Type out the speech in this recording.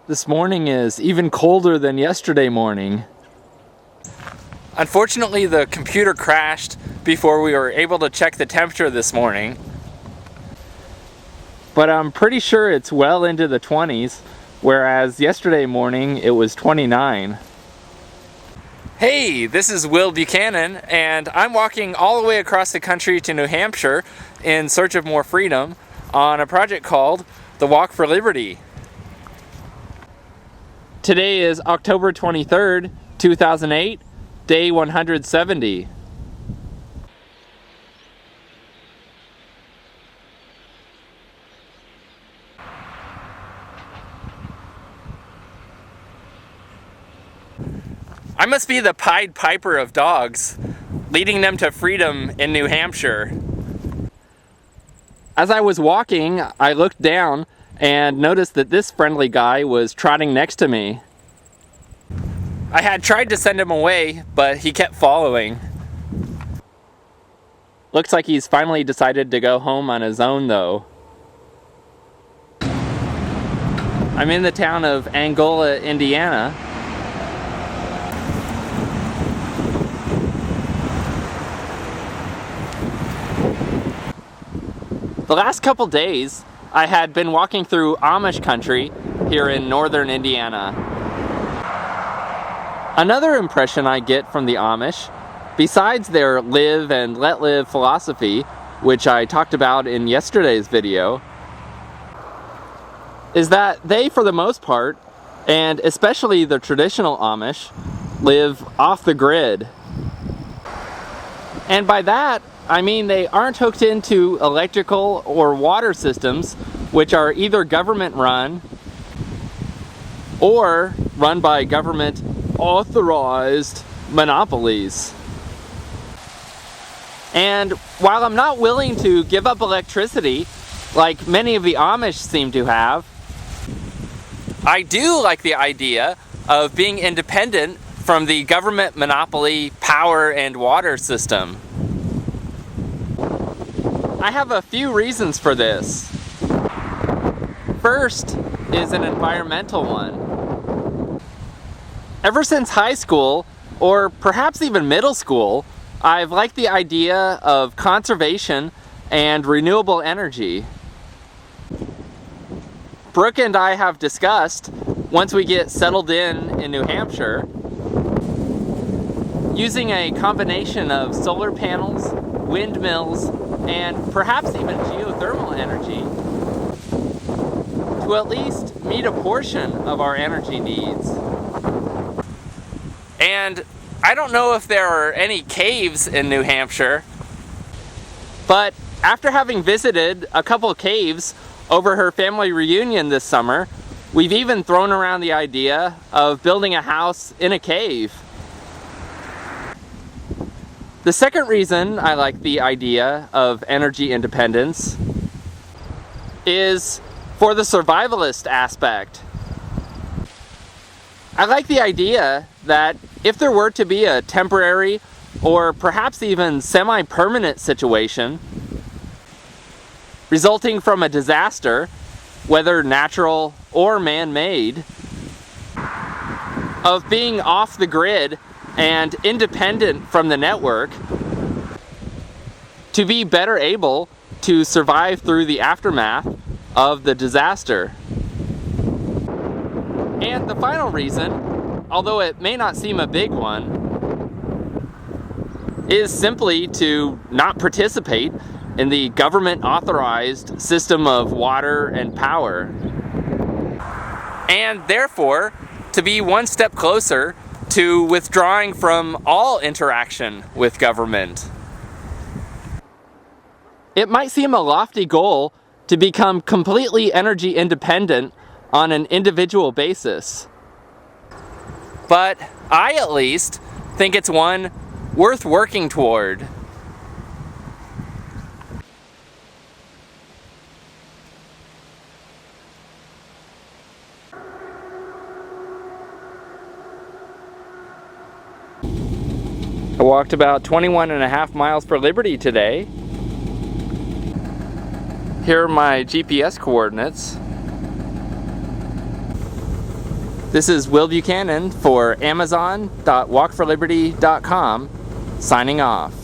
This morning is even colder than yesterday morning. Unfortunately, the computer crashed before we were able to check the temperature this morning. But I'm pretty sure it's well into the 20s, whereas yesterday morning it was 29. Hey, this is Will Buchanan, and I'm walking all the way across the country to New Hampshire in search of more freedom on a project called the Walk for Liberty. Today is October 23rd, 2008, day 170. I must be the Pied Piper of dogs, leading them to freedom in New Hampshire. As I was walking, I looked down and noticed that this friendly guy was trotting next to me. I had tried to send him away, but he kept following. Looks like he's finally decided to go home on his own though. I'm in the town of Angola, Indiana. The last couple days, I had been walking through Amish country here in northern Indiana. Another impression I get from the Amish, besides their live and let live philosophy, which I talked about in yesterday's video, is that they, for the most part, and especially the traditional Amish, live off the grid. And by that, I mean they aren't hooked into electrical or water systems, which are either government run or run by government authorized monopolies. And while I'm not willing to give up electricity like many of the Amish seem to have, I do like the idea of being independent from the government monopoly power and water system. I have a few reasons for this. First is an environmental one. Ever since high school, or perhaps even middle school, I've liked the idea of conservation and renewable energy. Brooke and I have discussed, once we get settled in New Hampshire, using a combination of solar panels, windmills, and perhaps even geothermal energy to at least meet a portion of our energy needs. And I don't know if there are any caves in New Hampshire, but after having visited a couple caves over her family reunion this summer, we've even thrown around the idea of building a house in a cave. The second reason I like the idea of energy independence is for the survivalist aspect. I like the idea that if there were to be a temporary or perhaps even semi-permanent situation resulting from a disaster, whether natural or man-made, of being off the grid and independent from the network, to be better able to survive through the aftermath of the disaster. And the final reason, although it may not seem a big one, is simply to not participate in the government-authorized system of water and power. And therefore, to be one step closer to withdrawing from all interaction with government. It might seem a lofty goal to become completely energy independent on an individual basis, but I at least think it's one worth working toward. I walked about 21.5 miles for Liberty today. Here are my GPS coordinates. This is Will Buchanan for Amazon.walkforliberty.com, signing off.